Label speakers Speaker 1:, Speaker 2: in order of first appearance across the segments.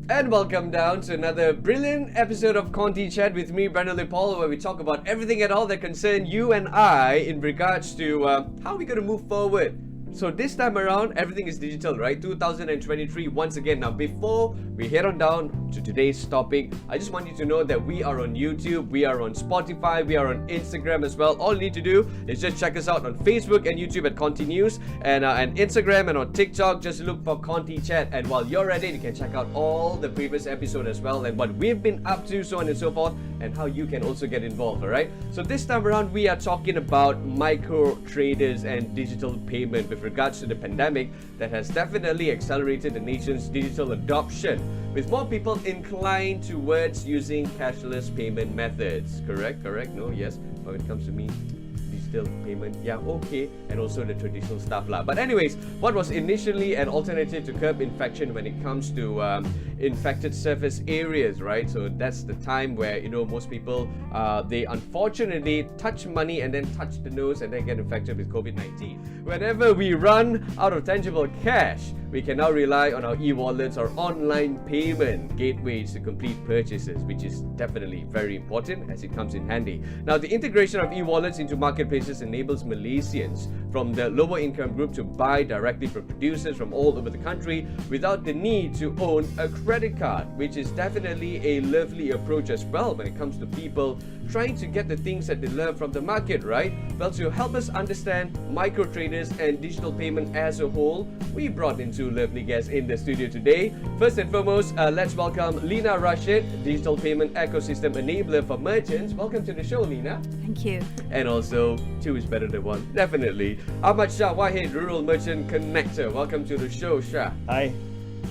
Speaker 1: And welcome down to another brilliant episode of Contychat with me, Brandon Lipaul, where we talk about everything at all that concern you and I in regards to how we're going to move forward. So this time around, everything is digital, right? 2023 once again. Now, before we head on down to today's topic, I just want you to know that we are on YouTube, we are on Spotify, we are on Instagram as well. All you need to do is just check us out on Facebook and YouTube at ContyNews, and Instagram and on TikTok, just look for Contychat. And while you're at it, you can check out all the previous episodes as well, and what we've been up to, so on and so forth, and how you can also get involved, alright? So this time around, we are talking about micro traders and digital payment with regards to the pandemic that has definitely accelerated the nation's digital adoption, with more people inclined towards using cashless payment methods. Correct? No? Yes? But when it comes to me, digital payment, yeah, okay, and also the traditional stuff lah. But anyways, what was initially an alternative to curb infection when it comes to infected surface areas, right? So that's the time where, most people, they unfortunately touch money and then touch the nose and then get infected with COVID-19. Whenever we run out of tangible cash, we can now rely on our e-wallets or online payment gateways to complete purchases, which is definitely very important as it comes in handy. Now, the integration of e-wallets into marketplaces enables Malaysians from the lower income group to buy directly from producers from all over the country without the need to own a credit card, which is definitely a lovely approach as well when it comes to people trying to get the things that they love from the market, right? Well, to help us understand micro traders and digital payment as a whole, we brought in two lovely guests in the studio today. First and foremost, let's welcome Lina Rashid, Digital Payment Ecosystem Enabler for Merchants. Welcome to the show, Lina.
Speaker 2: Thank you.
Speaker 1: And also, two is better than one, definitely. Ahmad Shah Wahid, Rural Merchant Connector. Welcome to the show, Shah.
Speaker 3: Hi.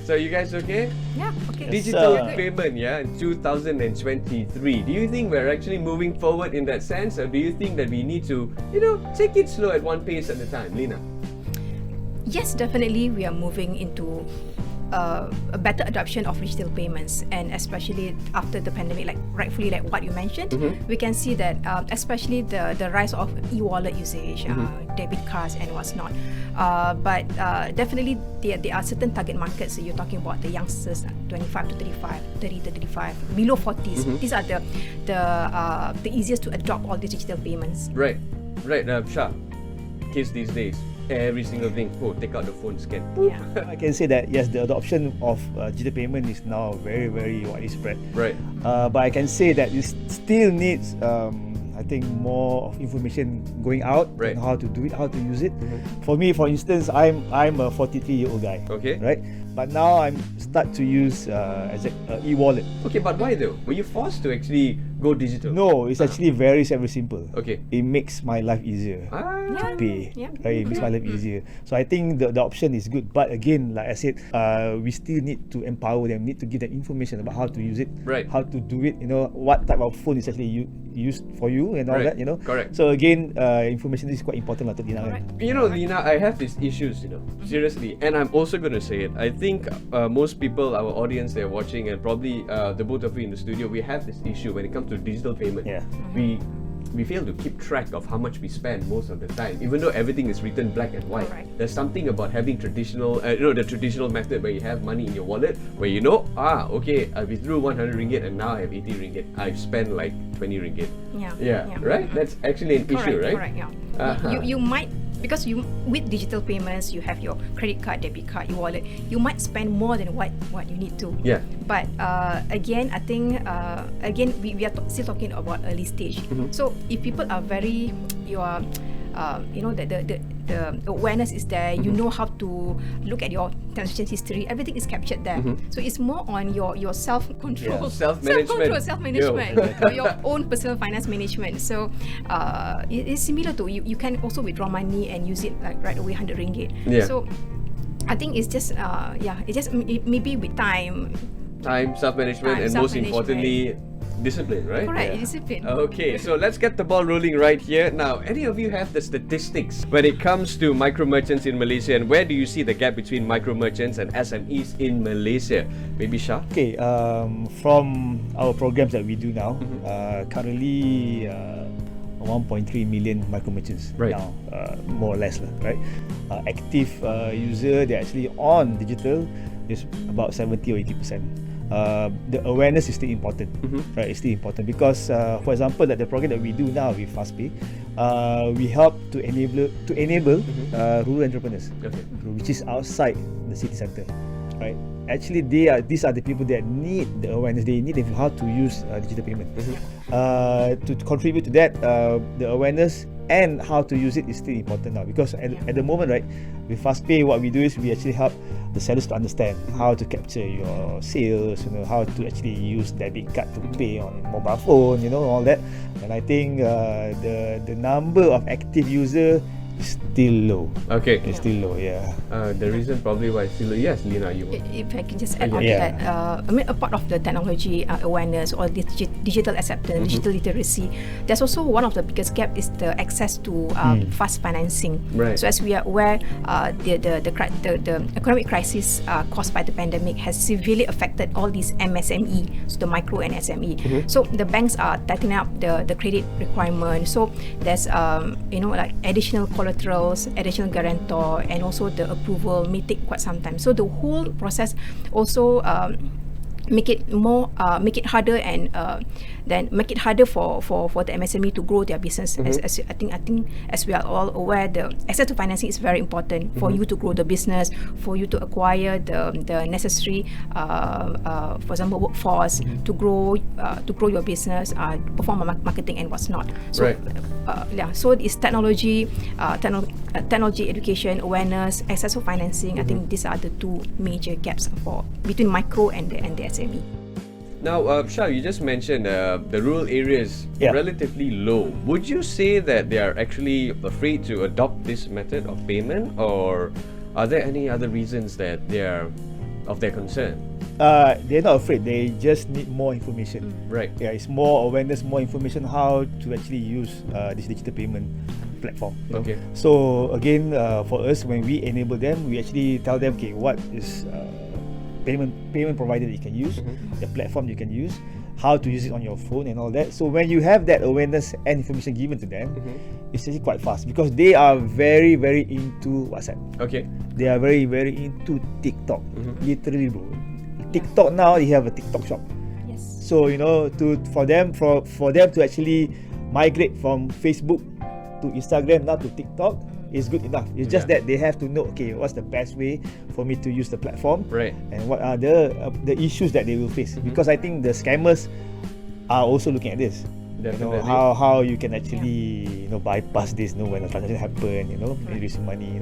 Speaker 1: So you guys okay?
Speaker 2: Yeah, okay.
Speaker 1: Digital payment, yeah, in 2023. Do you think we're actually moving forward in that sense, or do you think that we need to, take it slow at one pace at a time, Lina?
Speaker 2: Yes, definitely we are moving into a better adoption of digital payments, and especially after the pandemic, rightfully what you mentioned, we can see that especially the rise of e-wallet usage, debit cards and what's not. But definitely there are certain target markets. So you're talking about the youngsters, 25 to 35, 30 to 35, below 40s. These are the easiest to adopt all these digital payments.
Speaker 1: Right. Shah, kids these days, every single thing, take out the phone, scan.
Speaker 2: Yeah.
Speaker 3: I can say that yes, the adoption of digital payment is now very, very widely spread.
Speaker 1: Right.
Speaker 3: But I can say that it still needs, I think, more of information going out on how to do it, how to use it. For me, for instance, I'm a 43-year-old guy.
Speaker 1: Okay.
Speaker 3: Right. But now I'm start to use e-wallet.
Speaker 1: Okay, but why though? Were you forced to actually go digital?
Speaker 3: No, it's actually very simple.
Speaker 1: Okay.
Speaker 3: It makes my life easier to pay. Right? It makes my life easier. So I think the option is good. But again, like I said, we still need to empower them, need to give them information about how to use it, how to do it, what type of phone is actually used for you and all that,
Speaker 1: Correct.
Speaker 3: So again, information is quite important to Lina.
Speaker 1: Lina, I have these issues, seriously. And I'm also going to say it. I think most people, our audience, they're watching, and probably the both of you in the studio, we have this issue when it comes to digital payment.
Speaker 3: Yeah.
Speaker 1: We fail to keep track of how much we spend most of the time, even though everything is written black and white. There's something about having traditional, the traditional method where you have money in your wallet, where okay, I withdrew 100 ringgit and now I have 80 ringgit. I've spent like 20 ringgit. Yeah. Right? That's actually an issue, right?
Speaker 2: Correct, yeah. You might, because with digital payments, you have your credit card, debit card, e-wallet, you might spend more than what you need to.
Speaker 1: Yeah.
Speaker 2: But again, I think we are still talking about early stage. So if people are very, the awareness is there, you know how to look at your transaction history, everything is captured there. So it's more on your self-control, self-management, your own personal finance management. So it is similar to you can also withdraw money and use it right away, 100 ringgit. So I think it's just maybe with time,
Speaker 1: self-management, and most importantly, discipline, right?
Speaker 2: Correct, discipline.
Speaker 1: Okay, so let's get the ball rolling right here. Now, any of you have the statistics when it comes to micro merchants in Malaysia, and where do you see the gap between micro merchants and SMEs in Malaysia? Maybe Shah?
Speaker 3: Okay, from our programs that we do now, currently 1.3 million micro merchants now, more or less, right? Active user, they're actually on digital is about 70 or 80%. the awareness is still important, right? It's still important because, for example, that the program that we do now with FastPay, we help to enable rural entrepreneurs, which is outside the city center, right? Actually, these are the people that need the awareness. They need how to use digital payment. To contribute to that, the awareness and how to use it is still important now, because at the moment, right, with FastPay, what we do is we actually help the sellers to understand how to capture your sales, how to actually use debit card to pay on mobile phone, all that. And I think the number of active user is still low.
Speaker 1: Okay.
Speaker 3: It's still low, yeah.
Speaker 1: The reason probably why it's still low. Yes, Lina, you want.
Speaker 2: If I can just add on to that, a part of the technology awareness or digital acceptance, digital literacy, there's also one of the biggest gap is the access to fast financing.
Speaker 1: Right.
Speaker 2: So as we are aware, the economic crisis caused by the pandemic has severely affected all these MSME, so the micro and SME. So the banks are tightening up the credit requirement. So there's like additional collaterals, additional guarantor, and also the approval may take quite some time. So the whole process also make it harder and then make it harder for the MSME to grow their business. As I think as we are all aware, the access to financing is very important for you to grow the business, for you to acquire the necessary, for example, workforce to grow your business, perform marketing and what's not. So so it's technology education, awareness, access to financing. I think these are the two major gaps between micro and the SME.
Speaker 1: Now, Shah, you just mentioned the rural areas relatively low. Would you say that they are actually afraid to adopt this method of payment, or are there any other reasons that they are of their concern?
Speaker 3: They're not afraid. They just need more information.
Speaker 1: Right.
Speaker 3: Yeah, it's more awareness, more information how to actually use this digital payment platform.
Speaker 1: Okay.
Speaker 3: So again, for us, when we enable them, we actually tell them, okay, what is payment provider that you can use, the platform you can use, how to use it on your phone and all that. So when you have that awareness and information given to them, it's actually quite fast, because they are very, very into WhatsApp.
Speaker 1: Okay.
Speaker 3: They are very, very into TikTok. Literally, bro. TikTok now, they have a TikTok shop.
Speaker 2: Yes.
Speaker 3: So for them to actually migrate from Facebook to Instagram now to TikTok is good enough. It's just that they have to know, okay, what's the best way for me to use the platform,
Speaker 1: right?
Speaker 3: And what are the issues that they will face? Because I think the scammers are also looking at this.
Speaker 1: Definitely.
Speaker 3: How you can actually bypass this, when a transaction happen, you lose money,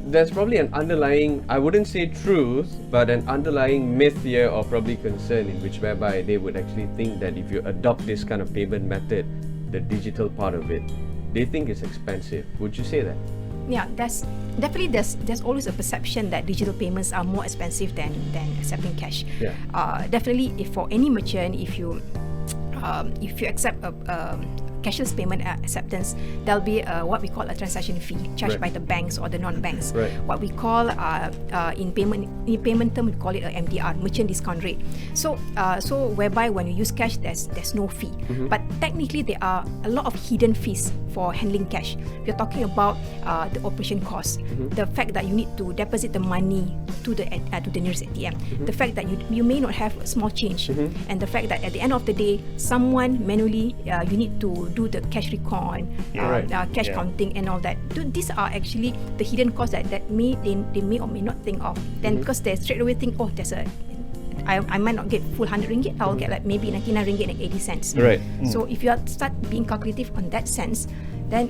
Speaker 1: There's probably an underlying, I wouldn't say truth, but an underlying myth here, or probably concern, in which whereby they would actually think that if you adopt this kind of payment method, the digital part of it, they think it's expensive. Would you say that?
Speaker 2: Yeah, there's always a perception that digital payments are more expensive than accepting cash.
Speaker 1: Yeah.
Speaker 2: Definitely, if for any merchant, if you accept a cashless payment acceptance, there'll be what we call a transaction fee charged by the banks or the non-banks.
Speaker 1: Right.
Speaker 2: What we call in payment term, we call it a MDR, merchant discount rate. So whereby when you use cash, there's no fee. But technically, there are a lot of hidden fees for handling cash. We're talking about the operation cost, the fact that you need to deposit the money to the nearest ATM, the fact that you may not have small change, and the fact that at the end of the day, someone manually you need to do the cash recon, cash counting and all that. These are actually the hidden costs that they may or may not think of. Then because they straight away think, oh, I might not get full 100 ringgit, I'll get like maybe 99 ringgit and 80 cents.
Speaker 1: Right.
Speaker 2: So if you start being calculative on that sense, then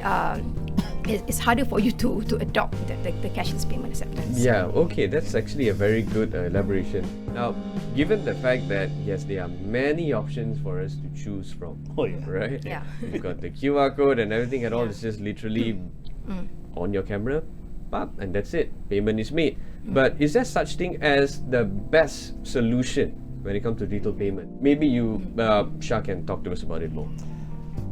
Speaker 2: it's harder for you to adopt the cashless payment acceptance.
Speaker 1: Yeah, okay, that's actually a very good elaboration. Now, given the fact that yes, there are many options for us to choose from, right?
Speaker 2: Yeah.
Speaker 1: You've got the QR code and everything and all. It's just literally on your camera, pop, and that's it. Payment is made. But is there such thing as the best solution when it comes to digital payment? Maybe you, Shah, can talk to us about it more.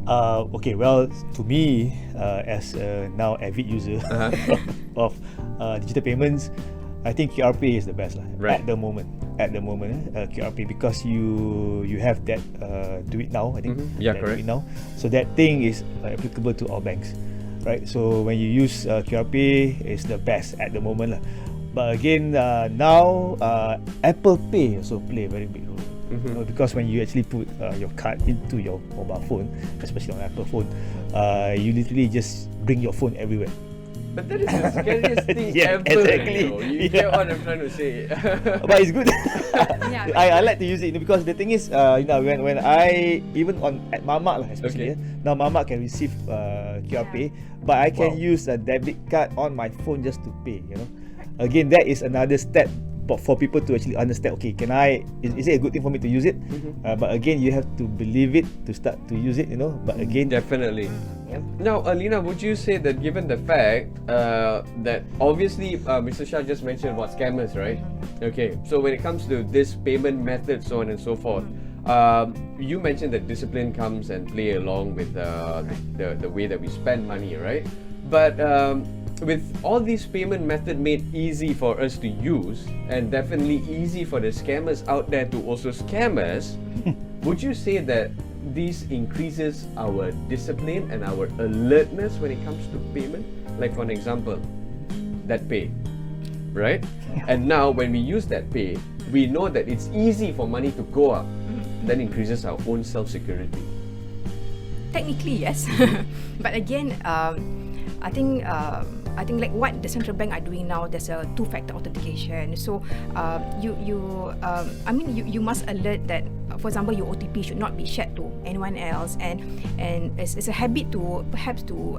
Speaker 3: Okay, well, to me, as a now avid user of digital payments, I think QRP is the best at the moment. QRP, because you have that do it now. I think
Speaker 1: correct.
Speaker 3: Do it now. So that thing is applicable to all banks, right? So when you use QRP, it's the best at the moment. But again, now Apple Pay also play a very big role. Because when you actually put your card into your mobile phone, especially on Apple phone, you literally just bring your phone everywhere.
Speaker 1: But that is the scariest thing ever.
Speaker 3: Exactly.
Speaker 1: You know? You get what I'm trying to say.
Speaker 3: But it's good. I like to use it because the thing is, when I even at Mamak lah, especially now Mamak can receive QR Pay, but I can use a debit card on my phone just to pay. Again, that is another step for people to actually understand. Okay, is it a good thing for me to use it? But again, you have to believe it to start to use it. But again,
Speaker 1: definitely. Now, Alina, would you say that given the fact that obviously Mr. Shah just mentioned about scammers, right? Okay, so when it comes to this payment method, so on and so forth, you mentioned that discipline comes and play along with the way that we spend money, right? But with all these payment method made easy for us to use and definitely easy for the scammers out there to also scam us, would you say that this increases our discipline and our alertness when it comes to payment? Like for an example, that pay, right? And now when we use that pay, we know that it's easy for money to go up. That increases our own self-security.
Speaker 2: Technically, yes. But again, I think like what the central bank are doing now, there's a two-factor authentication. So you must alert that, for example, your OTP should not be shared to anyone else, and it's a habit to perhaps to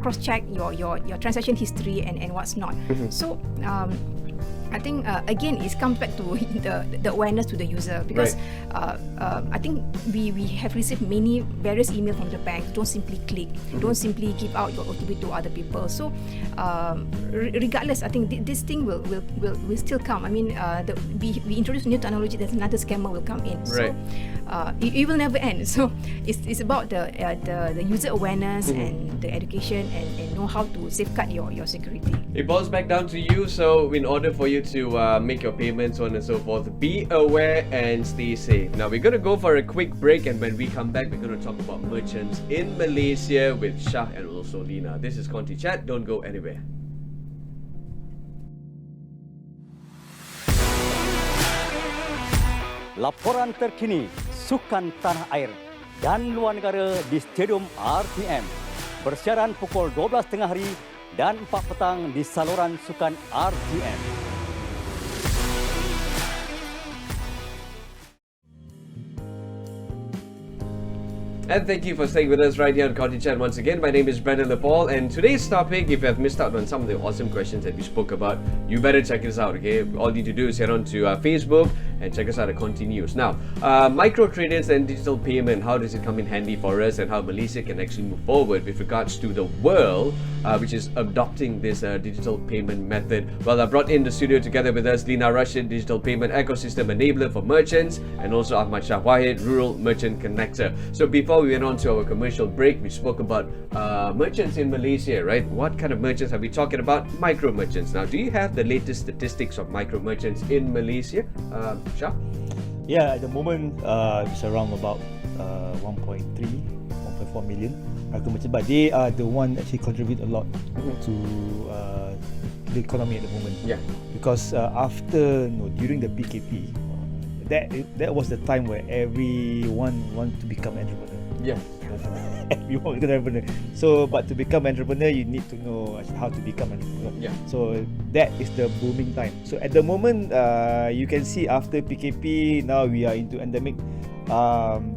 Speaker 2: cross-check your transaction history and what's not. So I think again it comes back to the awareness to the user, because I think we have received many various emails from the bank. Don't simply click, don't simply give out your OTP to other people. So regardless, I think this thing will still come. I mean, we introduce new technology, there's another scammer will come in. So it will never end. So it's about the user awareness and the education and know how to safeguard your security.
Speaker 1: It boils back down to you. So in order for you to make your payments, so on and so forth, be aware and stay safe. Now we're going to go for a quick break, and when we come back, we're going to talk about merchants in Malaysia with Shah and also Lina. This is Contychat. Don't go anywhere.
Speaker 4: Laporan terkini sukan tanah air dan luar negara di Stadium RTM. Bersiaran pukul 12 tengah hari dan 4 petang di saluran sukan RTM.
Speaker 1: And thank you for staying with us right here on Contychat once again. My name is Brandon Lipaul, and today's topic, if you have missed out on some of the awesome questions that we spoke about, you better check us out, okay? All you need to do is head on to Facebook and check us out at ContyNews. Now, micro credits and digital payment, how does it come in handy for us, and how Malaysia can actually move forward with regards to the world, which is adopting this digital payment method? Well, I brought in the studio together with us Lina Rashid, digital payment ecosystem enabler for merchants, and also Ahmad Shah Wahid, rural merchant connector. So before we went on to our commercial break, we spoke about merchants in Malaysia, right? What kind of merchants are we talking about? Micro merchants. Now, do you have the latest statistics of micro merchants in Malaysia, Shah?
Speaker 3: Yeah, at the moment it's around about 1.4 million micro merchants, but they are the one actually contribute a lot to the economy at the moment. Yeah, because during the PKP, that was the time where everyone wants to become entrepreneur.
Speaker 1: Yeah.
Speaker 3: Everyone become entrepreneur. So, but to become entrepreneur, you need to know how to become entrepreneur. Yeah. So that is the booming time. So at the moment, you can see after PKP, now we are into endemic.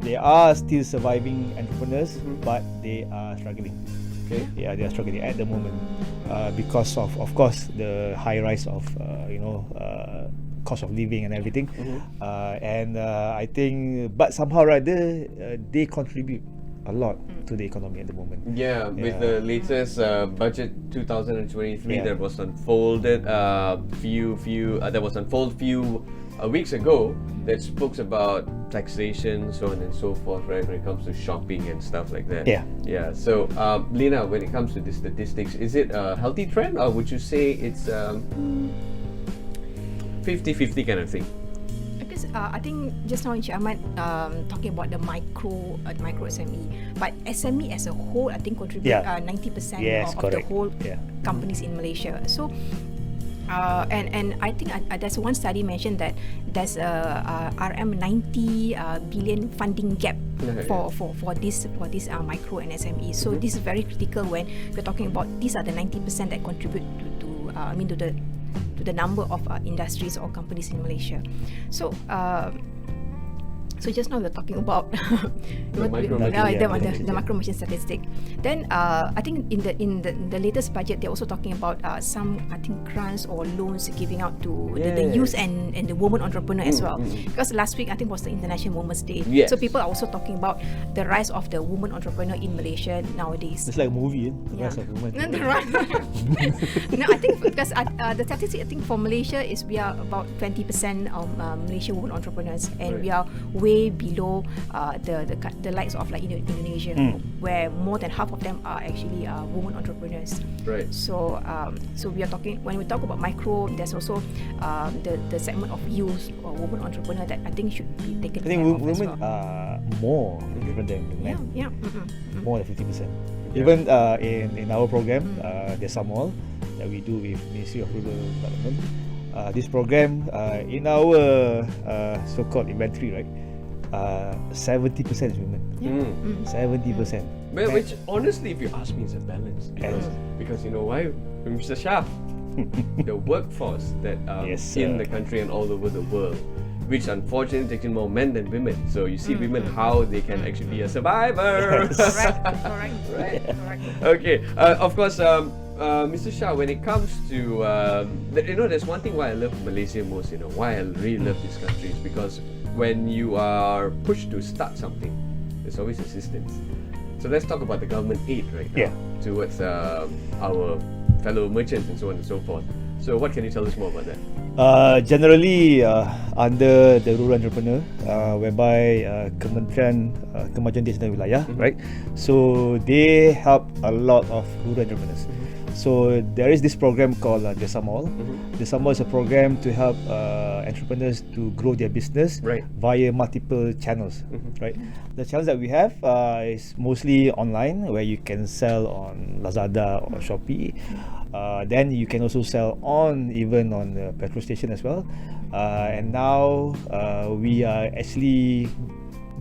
Speaker 3: They are still surviving entrepreneurs, but they are struggling. Okay. Yeah, they are struggling at the moment because of course, the high rise of cost of living and everything. I think, but somehow rather they contribute a lot to the economy at the moment.
Speaker 1: Yeah, with the latest budget 2023 that was unfolded few weeks ago, that spoke about taxation, so on and so forth, right, when it comes to shopping and stuff like that. Yeah. So Lina, when it comes to the statistics, is it a healthy trend, or would you say it's 50-50 kind of thing?
Speaker 2: Because I think just now Encik Ahmad talking about the micro SME, but SME as a whole, I think contribute 90% of the whole companies in Malaysia. So. And I think there's one study mentioned that there's a RM90 billion funding gap for this micro and SME. So this is very critical when we're talking about these are the 90% that contribute to the number of industries or companies in Malaysia. So just now we're talking about the micro merchant statistic. Then I think in the latest budget they're also talking about some grants or loans giving out to the youth and the women entrepreneur as well. Because last week I think was the International Women's Day.
Speaker 1: Yes.
Speaker 2: So people are also talking about the rise of the women entrepreneur in Malaysia nowadays.
Speaker 3: It's like a movie, The Rise of Women.
Speaker 2: No, I think because the statistic I think for Malaysia is we are about 20% of Malaysian women entrepreneurs, and we are way below the likes of like Indonesia, where more than half of them are actually women entrepreneurs.
Speaker 1: Right.
Speaker 2: So we are talking, when we talk about micro, there's also the segment of youth or women entrepreneur that I think should be taken care of.
Speaker 3: I think women are more different than men. More than 50%. Even in our program, there's some more that we do with Ministry of Rural Development. This program in our so-called inventory, right? 70% is women. 70%.
Speaker 1: Well, which honestly, if you ask me, is a balance. Because you know why, Mr. Shah, the workforce that in the country and all over the world, which unfortunately takes in more men than women. So you see women how they can actually be a survivor.
Speaker 2: Correct.
Speaker 1: Okay. Of course, Mr. Shah, when it comes to there's one thing why I love Malaysia most. Why I really love this country is because when you are pushed to start something, there's always assistance. So let's talk about the government aid right now towards our fellow merchants and so on and so forth. So what can you tell us more about that?
Speaker 3: Generally, under the rural entrepreneur, whereby Kementerian Kemajuan Desa dan Wilayah, right? So they help a lot of rural entrepreneurs. So there is this program called Desa Mall. Desa Mall is a program to help entrepreneurs to grow their business via multiple channels. Right. The channels that we have is mostly online, where you can sell on Lazada or Shopee. Then you can also sell even on the petrol station as well. And now we are actually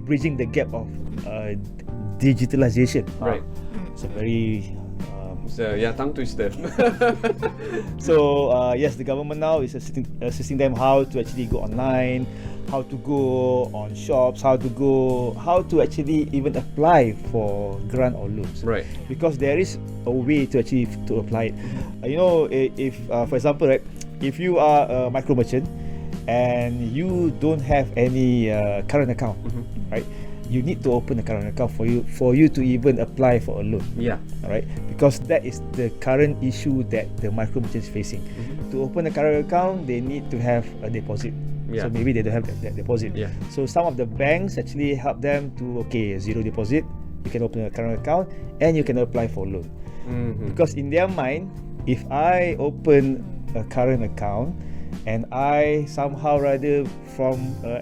Speaker 3: bridging the gap of digitalization.
Speaker 1: Right.
Speaker 3: It's a very
Speaker 1: tongue twister.
Speaker 3: So yes, the government now is assisting them how to actually go online, how to go on shops, how to actually even apply for grant or loans.
Speaker 1: Right.
Speaker 3: Because there is a way to actually to apply it. If for example, right, if you are a micro merchant and you don't have any current account, right? You need to open a current account for you to even apply for a loan. Yeah. Alright. Because that is the current issue that the micro merchant is facing. To open a current account, they need to have a deposit. So maybe they don't have that deposit. So some of the banks actually help them to zero deposit. You can open a current account and you can apply for loan. Because in their mind, if I open a current account and I somehow rather from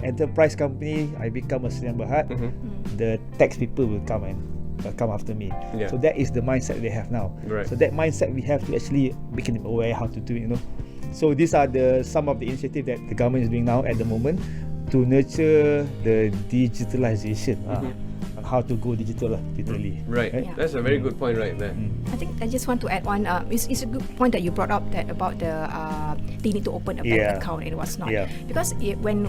Speaker 3: enterprise company I become a Sdn Bhd, the tax people will come after me. So that is the mindset they have now. So that mindset we have to actually make them aware how to do it. So these are some of the initiatives that the government is doing now at the moment to nurture the digitalization. On how to go digital literally.
Speaker 1: Right. That's a very good point right there.
Speaker 2: I think I just want to add on. It's a good point that you brought up that about they need to open a bank account and what's not. Because when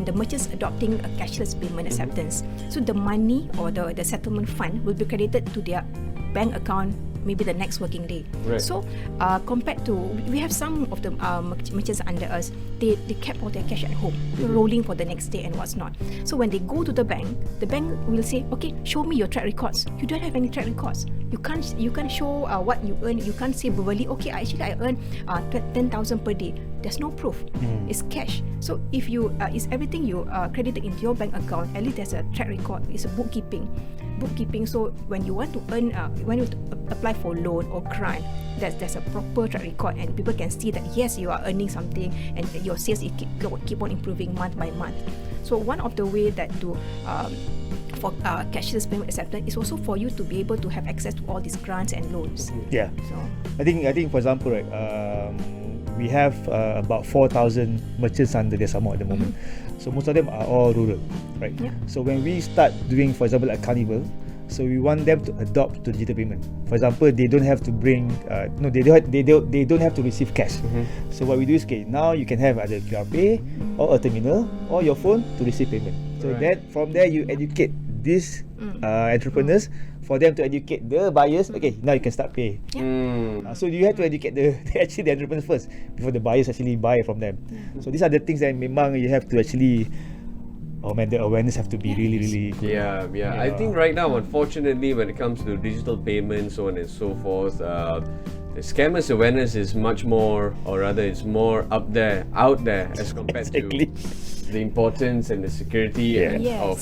Speaker 2: the merchants adopting a cashless payment acceptance, so the money or the settlement fund will be credited to their bank account maybe the next working day. So compared to, we have some of the merchants under us, they kept all their cash at home, rolling for the next day and what's not. So when they go to the bank will say, okay, show me your track records. You don't have any track records. You can't show what you earn. You can't say verbally, okay, I earn 10,000 per day. There's no proof. It's cash. So if you is everything you credited into your bank account, at least there's a track record. It's a bookkeeping. bookkeeping. So when you want to earn, when you apply for loan or grant, there's a proper track record, and people can see that yes, you are earning something, and your sales keep on improving month by month. So one of the way that to for cashless payment acceptance is also for you to be able to have access to all these grants and loans.
Speaker 3: Yeah.
Speaker 2: So
Speaker 3: I think for example, right, we have about 4,000 merchants under the Samoa at the moment. So most of them are all rural, right?
Speaker 2: Yeah.
Speaker 3: So when we start doing, for example, at Carnival, so we want them to adopt to digital payment. For example, they don't have to bring, they don't have to receive cash. So what we do is, okay, now you can have either QR Pay or a terminal or your phone to receive payment. So that from there you educate these entrepreneurs for them to educate the buyers. Okay, now you can start pay. So you have to educate the entrepreneurs first before the buyers actually buy from them. So these are the things that memang you have to actually. Oh man, the awareness have to be really good.
Speaker 1: Yeah. I think right now, unfortunately, when it comes to digital payments, so on and so forth, the scammers awareness is much more, or rather, it's more out there as compared to the importance and the security of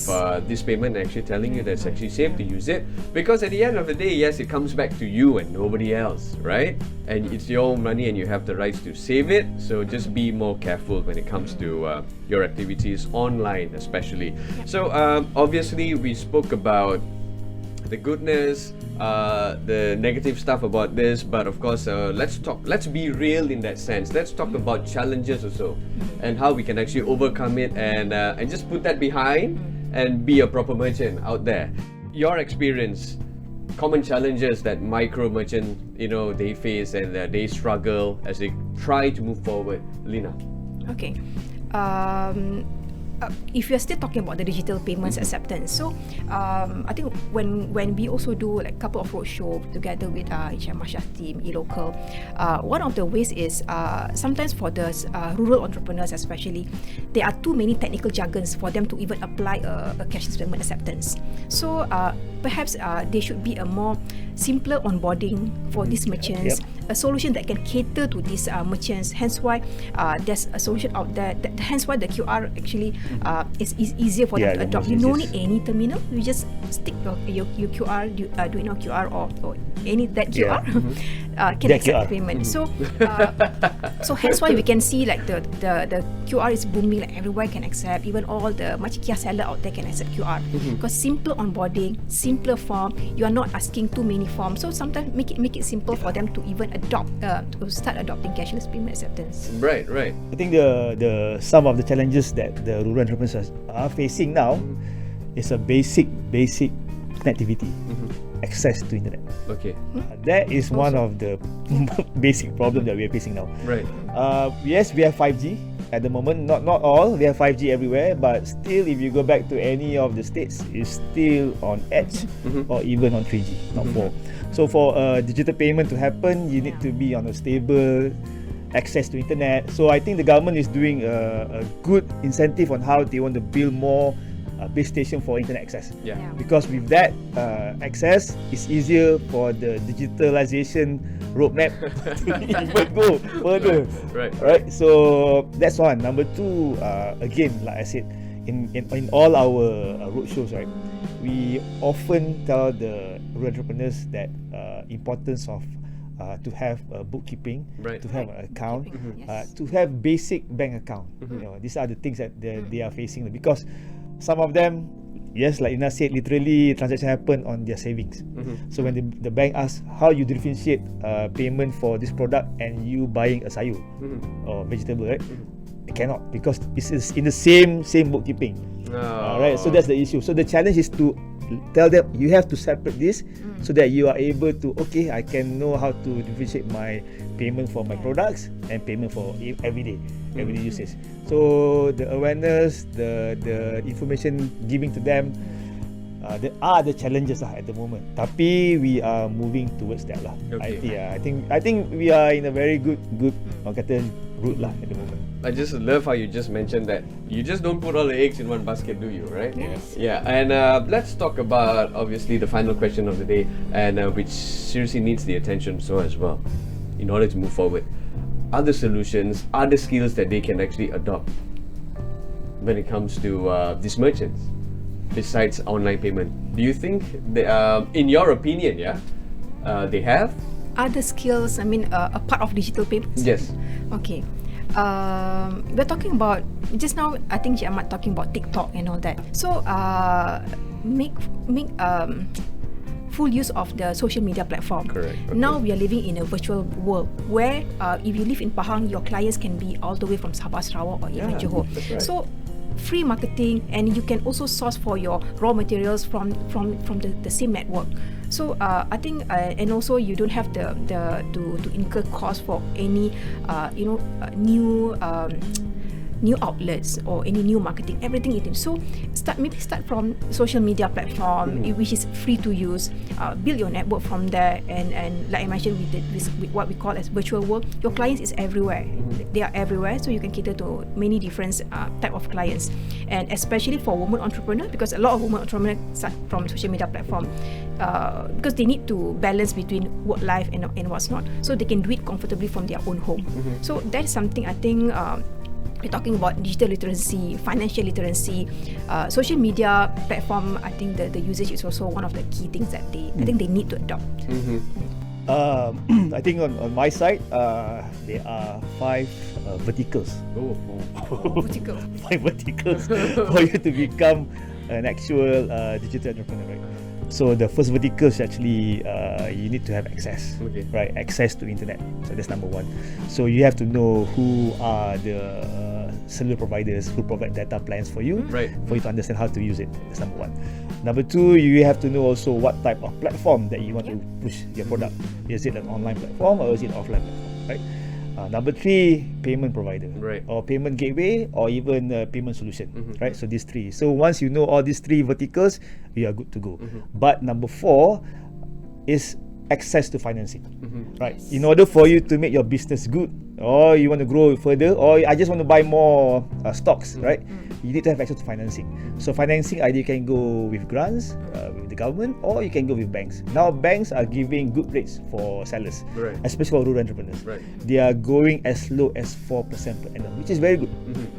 Speaker 1: this payment, actually telling you that it's actually safe to use it. Because at the end of the day, yes, it comes back to you and nobody else, right? And it's your own money and you have the rights to save it. So just be more careful when it comes to your activities online, especially. So obviously, we spoke about the goodness, the negative stuff about this, but of course, let's be real in that sense. Let's talk about challenges also, and how we can actually overcome it, and just put that behind and be a proper merchant out there. Your experience, common challenges that micro merchant, they face and they struggle as they try to move forward. Lina.
Speaker 2: Okay. If you're still talking about the digital payments acceptance, so I think when we also do like a couple of roadshow together with Hisham Mashah's team, eLocal, one of the ways is sometimes for the rural entrepreneurs especially, there are too many technical jargons for them to even apply a cashless payment acceptance. So perhaps there should be a more simpler onboarding for these merchants, a solution that can cater to these merchants. Hence why there's a solution out there. Hence why the QR actually is easier for them to adopt. You don't need any terminal. You just stick your QR, do it on QR or any that QR can accept the payment. So hence why we can see like the QR is booming. Like everywhere can accept. Even all the Machikia seller out there can accept QR because simpler onboarding, simpler form. You are not asking too many forms. So sometimes make it simple for them to even adopt to start adopting cashless payment acceptance.
Speaker 1: Right.
Speaker 3: I think the some of the challenges that the rural entrepreneurs are facing now is a basic connectivity, access to internet.
Speaker 1: Okay.
Speaker 3: That is one of the basic problems that we are facing now.
Speaker 1: Right.
Speaker 3: Yes, we have 5G at the moment. Not all. We have 5G everywhere, but still, if you go back to any of the states, it's still on edge or even on 3G, not 4. So for digital payment to happen, you need to be on a stable access to internet. So I think the government is doing a good incentive on how they want to build more base station for internet access. Because with that access, it's easier for the digitalization roadmap to even go further. Right. So that's one. Number two, again, like I said, in all our roadshows, right, we often tell the rural entrepreneurs that importance of to have bookkeeping, to have an account, to have basic bank account. These are the things that they are facing, because some of them, yes, like Ina said, literally transaction happen on their savings. So when the bank asks how you differentiate payment for this product and you buying a sayur or vegetable, right? They cannot, because it's in the same bookkeeping. Right, so that's the issue. So the challenge is to tell them you have to separate this so that you are able to, okay, I can know how to differentiate my payment for my products and payment for everyday usage. So the awareness, the information giving to them, there are the challenges at the moment. Tapi we are moving towards that lah. I think we are in a very good route lah at the moment.
Speaker 1: I just love how you just mentioned that you just don't put all the eggs in one basket, do you? Right?
Speaker 2: Yes.
Speaker 1: Yeah. And let's talk about obviously the final question of the day, and which seriously needs the attention so as well, in order to move forward. Other solutions, other skills that they can actually adopt when it comes to these merchants. besides online payment? Do you think, in your opinion, they have
Speaker 2: other skills? I mean, a part of digital payments.
Speaker 1: Yes.
Speaker 2: Okay. We're talking about just now. I think Cik Ahmad talking about TikTok and all that. So make full use of the social media platform.
Speaker 1: Correct. Okay.
Speaker 2: Now we are living in a virtual world where if you live in Pahang, your clients can be all the way from Sabah, Sarawak, or even Johor.
Speaker 1: That's right.
Speaker 2: So free marketing, and you can also source for your raw materials from the same network. So I think and also you don't have to incur cost for any new outlets or any new marketing. Everything it is. So start from social media platform, which is free to use. Build your network from there, and like I mentioned, with what we call as virtual world, your clients is everywhere. They are everywhere, so you can cater to many different type of clients, and especially for women entrepreneurs, because a lot of women entrepreneurs start from social media platform. Because they need to balance between work life and what's not, so they can do it comfortably from their own home. So that's something I think we're talking about digital literacy, financial literacy, social media platform. I think the usage is also one of the key things that I think they need to adopt.
Speaker 3: I think on my side, there are 5 verticals.
Speaker 2: Vertical.
Speaker 3: 5 verticals for you to become an actual digital entrepreneur, right? So the first vertical is actually you need to have access, right? Access to internet. So that's number 1. So you have to know who are the cellular providers who provide data plans for you, for you to understand how to use it. That's number 1. Number 2, you have to know also what type of platform that you want to push your product. Is it an online platform or is it an offline platform, right? Number 3, payment provider, or payment gateway, or even payment solution, right? So these 3. So once you know all these 3 verticals, you are good to go. But number 4 is access to financing, right? In order for you to make your business good, or you want to grow further, or I just want to buy more stocks, right? You need to have access to financing. So financing, either you can go with grants, with the government, or you can go with banks. Now banks are giving good rates for sellers, especially for rural entrepreneurs. They are going as low as 4% per annum, which is very good.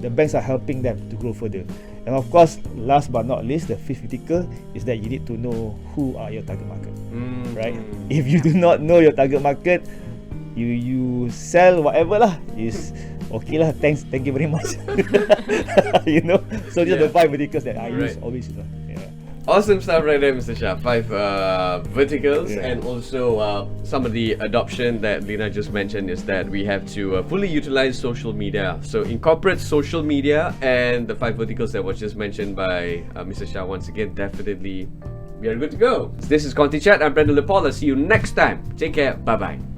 Speaker 3: The banks are helping them to grow further. And of course, last but not least, the 5th vertical is that you need to know who are your target market, right? If you do not know your target market, you sell whatever lah, is okay lah, thank you very much. You know, so these are the 5 verticals that I use always.
Speaker 1: Awesome stuff right there, Mr. Shah. 5 verticals, and also some of the adoption that Lina just mentioned is that we have to fully utilize social media. So incorporate social media and the 5 verticals that was just mentioned by Mr. Shah. Once again, definitely we are good to go. This is Contychat. I'm Brandon Lipaul. I'll see you next time. Take care. Bye-bye.